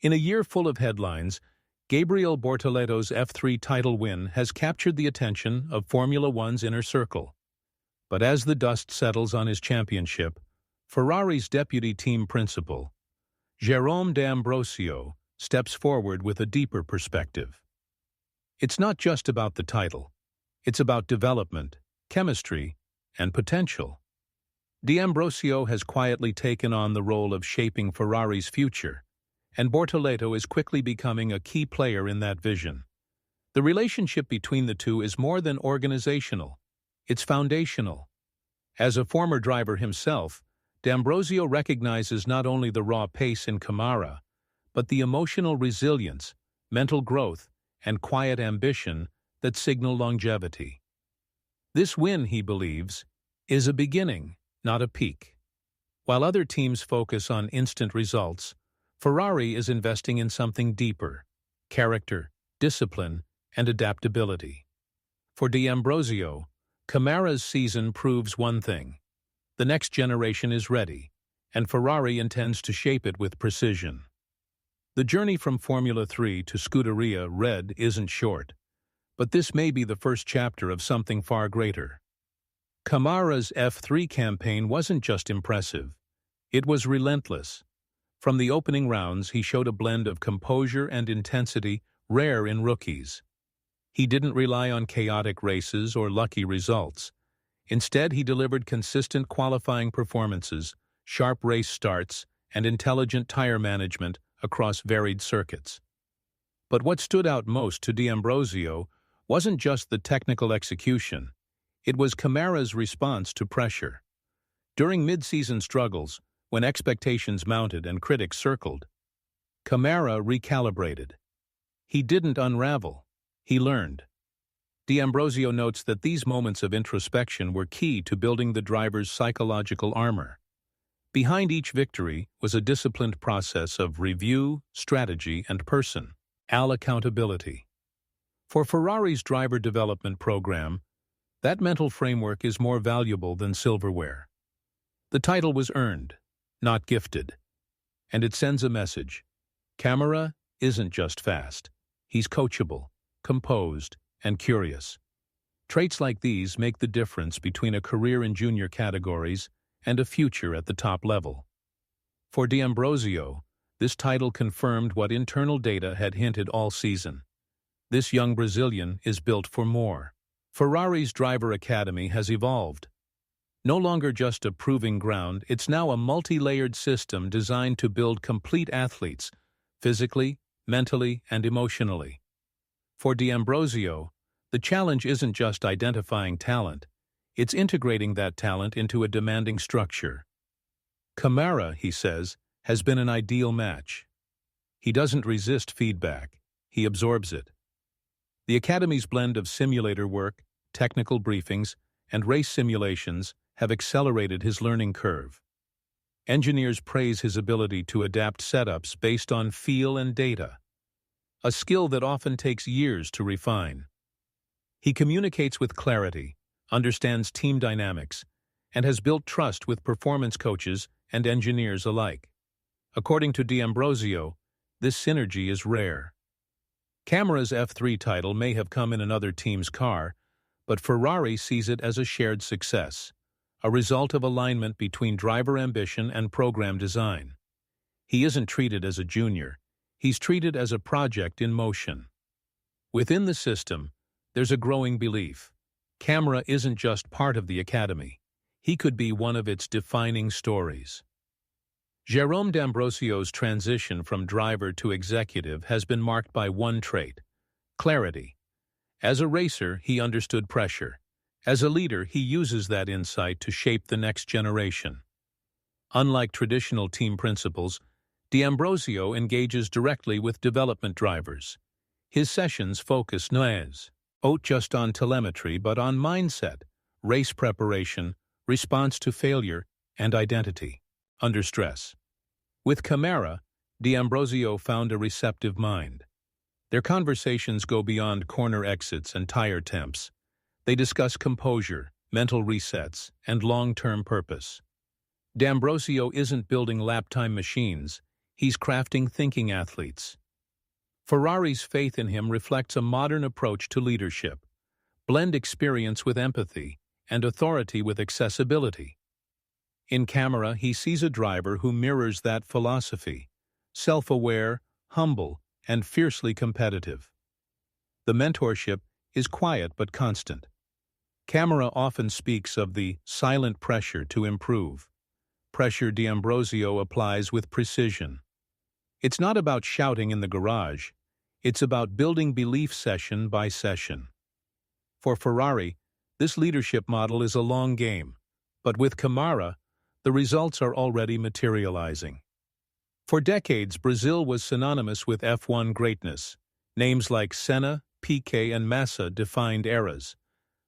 In a year full of headlines, Gabriel Bortoletto's F3 title win has captured the attention of Formula One's inner circle. But as the dust settles on his championship, Ferrari's deputy team principal, Jérôme D'Ambrosio, steps forward with a deeper perspective. It's not just about the title. It's about development, chemistry, and potential. D'Ambrosio has quietly taken on the role of shaping Ferrari's future, and Bortoletto is quickly becoming a key player in that vision. The relationship between the two is more than organizational. It's foundational. As a former driver himself, D'Ambrosio recognizes not only the raw pace in Câmara, but the emotional resilience, mental growth, and quiet ambition that signal longevity. This win, he believes, is a beginning, not a peak. While other teams focus on instant results, Ferrari is investing in something deeper: character, discipline, and adaptability. For D'Ambrosio, Câmara's season proves one thing: the next generation is ready, and Ferrari intends to shape it with precision. The journey from Formula 3 to Scuderia Red isn't short, but this may be the first chapter of something far greater. Câmara's F3 campaign wasn't just impressive, it was relentless. From the opening rounds, he showed a blend of composure and intensity rare in rookies. He didn't rely on chaotic races or lucky results. Instead, he delivered consistent qualifying performances, sharp race starts, and intelligent tire management across varied circuits. But what stood out most to D'Ambrosio wasn't just the technical execution. It was Câmara's response to pressure. During mid-season struggles, when expectations mounted and critics circled, Câmara recalibrated. He didn't unravel. He learned. D'Ambrosio notes that these moments of introspection were key to building the driver's psychological armor. Behind each victory was a disciplined process of review, strategy, and personal accountability. For Ferrari's driver development program, that mental framework is more valuable than silverware. The title was earned, not gifted. And it sends a message: Câmara isn't just fast. He's coachable, composed, and curious. Traits like these make the difference between a career in junior categories and a future at the top level. For D'Ambrosio, this title confirmed what internal data had hinted all season. This young Brazilian is built for more. Ferrari's driver academy has evolved. No longer just a proving ground, it's now a multi-layered system designed to build complete athletes, physically, mentally, and emotionally. For D'Ambrosio, the challenge isn't just identifying talent, it's integrating that talent into a demanding structure. Câmara, he says, has been an ideal match. He doesn't resist feedback, he absorbs it. The Academy's blend of simulator work, technical briefings, and race simulations have accelerated his learning curve. Engineers praise his ability to adapt setups based on feel and data, a skill that often takes years to refine. He communicates with clarity, understands team dynamics, and has built trust with performance coaches and engineers alike. According to D'Ambrosio, this synergy is rare. Câmara's F3 title may have come in another team's car, but Ferrari sees it as a shared success, a result of alignment between driver ambition and program design. He isn't treated as a junior, he's treated as a project in motion. Within the system, there's a growing belief: Câmara isn't just part of the academy, he could be one of its defining stories. Jérôme D'Ambrosio's transition from driver to executive has been marked by one trait: clarity. As a racer, he understood pressure. As a leader, he uses that insight to shape the next generation. Unlike traditional team principals, D'Ambrosio engages directly with development drivers. His sessions focus not just on telemetry but on mindset, race preparation, response to failure, and identity under stress. With Câmara, D'Ambrosio found a receptive mind. Their conversations go beyond corner exits and tire temps. They discuss composure, mental resets, and long-term purpose. D'Ambrosio isn't building lap-time machines, He's crafting thinking athletes. Ferrari's faith in him reflects a modern approach to leadership. Blend experience with empathy and authority with accessibility. In Câmara, he sees a driver who mirrors that philosophy, self-aware, humble, and fiercely competitive. The mentorship is quiet but constant. Câmara often speaks of the silent pressure to improve. Pressure D'Ambrosio applies with precision. It's not about shouting in the garage, it's about building belief session by session. For Ferrari, this leadership model is a long game, but with Câmara, the results are already materializing. For decades, Brazil was synonymous with F1 greatness. Names like Senna, Piquet, and Massa defined eras.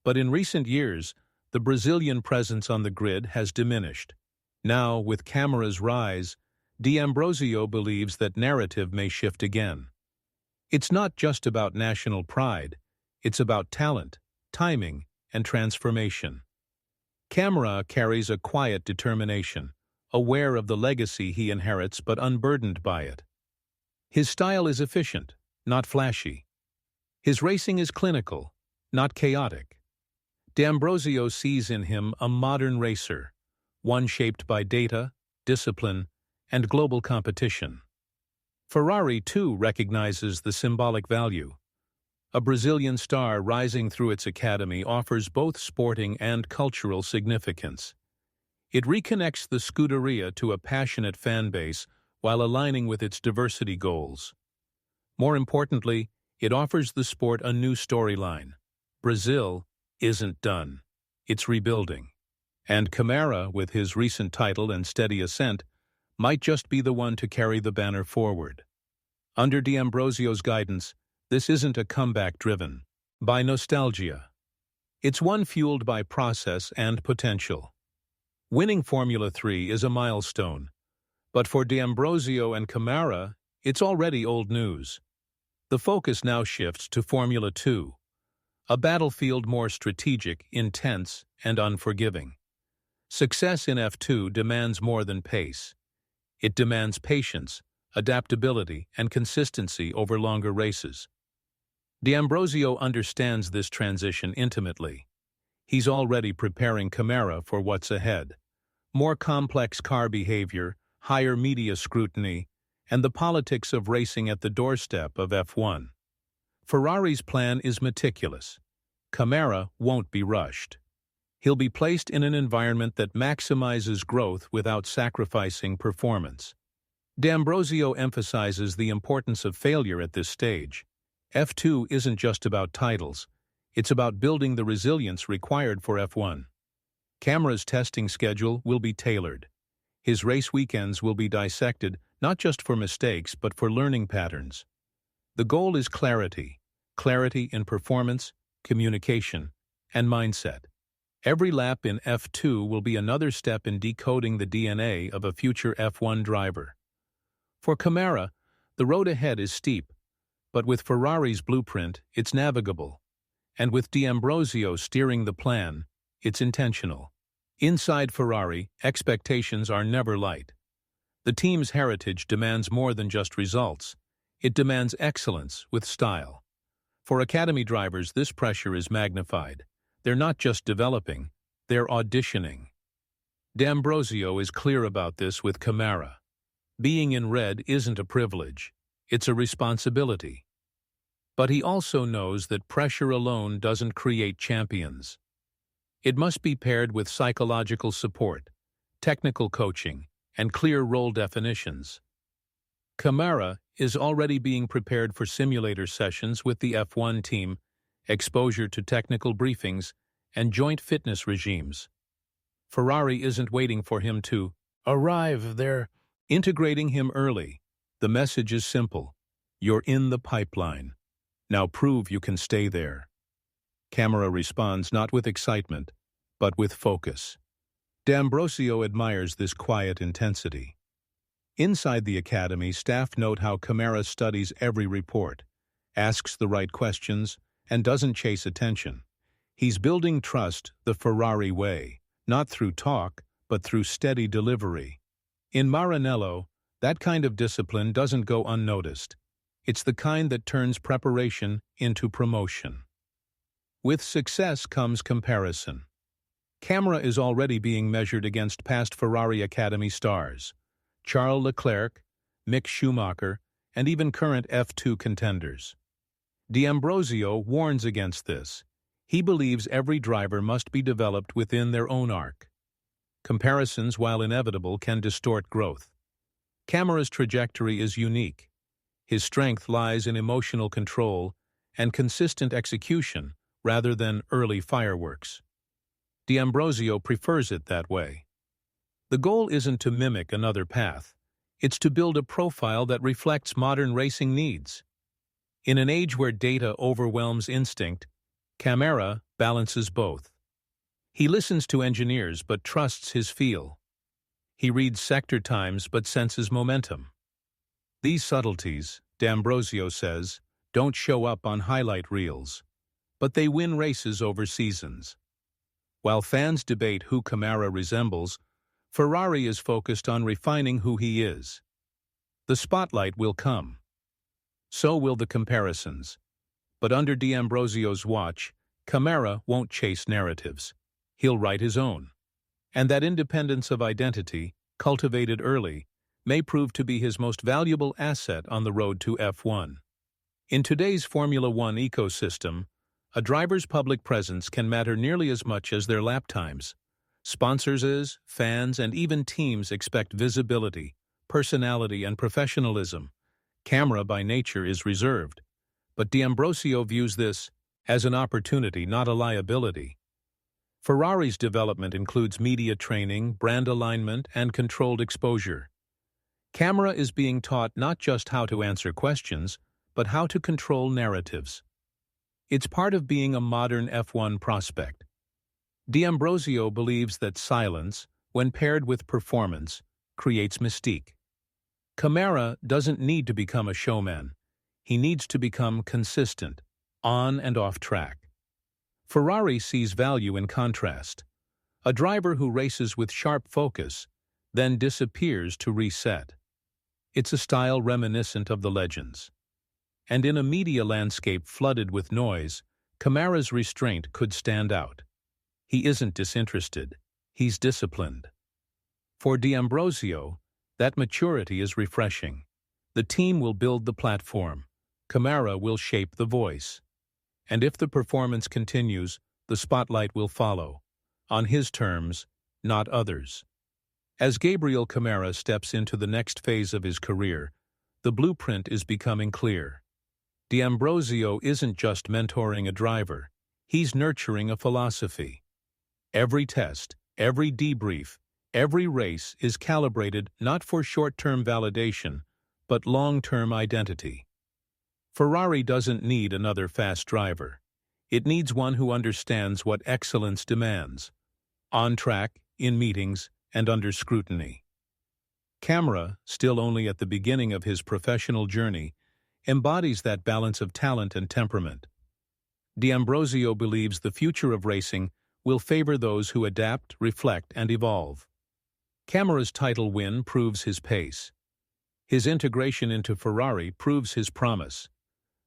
But in recent years, the Brazilian presence on the grid has diminished. Now, with Câmara's rise, D'Ambrosio believes that narrative may shift again. It's not just about national pride, it's about talent, timing, and transformation. Câmara carries a quiet determination, aware of the legacy he inherits but unburdened by it. His style is efficient, not flashy. His racing is clinical, not chaotic. D'Ambrosio sees in him a modern racer, one shaped by data, discipline, and global competition. Ferrari, too, recognizes the symbolic value. A Brazilian star rising through its academy offers both sporting and cultural significance. It reconnects the Scuderia to a passionate fan base while aligning with its diversity goals. More importantly, it offers the sport a new storyline. Brazil isn't done. It's rebuilding. And Câmara, with his recent title and steady ascent, might just be the one to carry the banner forward. Under D'Ambrosio's guidance, this isn't a comeback driven by nostalgia. It's one fueled by process and potential. Winning Formula 3 is a milestone, but for D'Ambrosio and Câmara, it's already old news. The focus now shifts to Formula 2, a battlefield more strategic, intense, and unforgiving. Success in F2 demands more than pace. It demands patience, adaptability, and consistency over longer races. D'Ambrosio understands this transition intimately. He's already preparing Câmara for what's ahead. More complex car behavior, higher media scrutiny, and the politics of racing at the doorstep of F1. Ferrari's plan is meticulous. Câmara won't be rushed. He'll be placed in an environment that maximizes growth without sacrificing performance. D'Ambrosio emphasizes the importance of failure at this stage. F2 isn't just about titles, it's about building the resilience required for F1. Câmara's testing schedule will be tailored. His race weekends will be dissected not just for mistakes but for learning patterns. The goal is clarity in performance, communication, and mindset. Every lap in F2 will be another step in decoding the DNA of a future F1 driver. For Câmara, the road ahead is steep, but with Ferrari's blueprint, it's navigable. And with D'Ambrosio steering the plan, it's intentional. Inside Ferrari, expectations are never light. The team's heritage demands more than just results. It demands excellence with style. For academy drivers, this pressure is magnified. They're not just developing, they're auditioning. D'Ambrosio is clear about this with Câmara. Being in red isn't a privilege, it's a responsibility. But he also knows that pressure alone doesn't create champions. It must be paired with psychological support, technical coaching, and clear role definitions. Câmara is already being prepared for simulator sessions with the F1 team, exposure to technical briefings, and joint fitness regimes. Ferrari isn't waiting for him to arrive, they're integrating him early. The message is simple. You're in the pipeline. Now prove you can stay there. Câmara responds not with excitement, but with focus. D'Ambrosio admires this quiet intensity. Inside the academy, staff note how Câmara studies every report, asks the right questions, and doesn't chase attention. He's building trust the Ferrari way, not through talk, but through steady delivery. In Maranello, That kind of discipline doesn't go unnoticed. It's the kind that turns preparation into promotion. With success comes comparison. Câmara is already being measured against past Ferrari Academy stars, Charles Leclerc, Mick Schumacher, and even current F2 contenders. D'Ambrosio warns against this. He believes every driver must be developed within their own arc. Comparisons, while inevitable, can distort growth. Câmara's trajectory is unique. His strength lies in emotional control and consistent execution rather than early fireworks. D'Ambrosio prefers it that way. The goal isn't to mimic another path. It's to build a profile that reflects modern racing needs. In an age where data overwhelms instinct, Câmara balances both. He listens to engineers but trusts his feel. He reads sector times but senses momentum. These subtleties, D'Ambrosio says, don't show up on highlight reels, but they win races over seasons. While fans debate who Câmara resembles, Ferrari is focused on refining who he is. The spotlight will come. So will the comparisons. But under D'Ambrosio's watch, Câmara won't chase narratives. He'll write his own. And that independence of identity, cultivated early, may prove to be his most valuable asset on the road to F1. In today's Formula One ecosystem, a driver's public presence can matter nearly as much as their lap times. Sponsors, fans, and even teams expect visibility, personality, and professionalism. Câmara by nature is reserved, but D'Ambrosio views this as an opportunity, not a liability. Ferrari's development includes media training, brand alignment, and controlled exposure. Câmara is being taught not just how to answer questions, but how to control narratives. It's part of being a modern F1 prospect. D'Ambrosio believes that silence, when paired with performance, creates mystique. Câmara doesn't need to become a showman. He needs to become consistent, on and off track. Ferrari sees value in contrast. A driver who races with sharp focus, then disappears to reset. It's a style reminiscent of the legends. And in a media landscape flooded with noise, Câmara's restraint could stand out. He isn't disinterested. He's disciplined. For D'Ambrosio, that maturity is refreshing. The team will build the platform. Câmara will shape the voice. And if the performance continues, the spotlight will follow. On his terms, not others. As Gabriel Câmara steps into the next phase of his career, the blueprint is becoming clear. D'Ambrosio isn't just mentoring a driver. He's nurturing a philosophy. Every test, every debrief, every race is calibrated not for short-term validation, but long-term identity. Ferrari doesn't need another fast driver. It needs one who understands what excellence demands, on track, in meetings, and under scrutiny. Câmara, still only at the beginning of his professional journey, embodies that balance of talent and temperament. D'Ambrosio believes the future of racing will favor those who adapt, reflect, and evolve. Câmara's title win proves his pace. His integration into Ferrari proves his promise.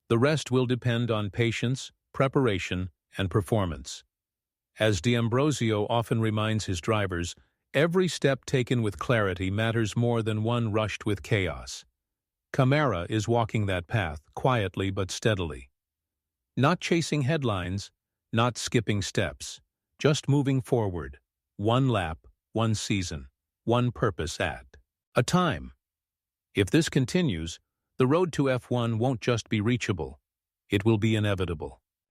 The rest will depend on patience, preparation, and performance. As D'Ambrosio often reminds his drivers, every step taken with clarity matters more than one rushed with chaos. Câmara is walking that path, quietly but steadily. Not chasing headlines, not skipping steps, just moving forward, one lap, one season, one purpose at a time. If this continues, the road to F1 won't just be reachable, it will be inevitable.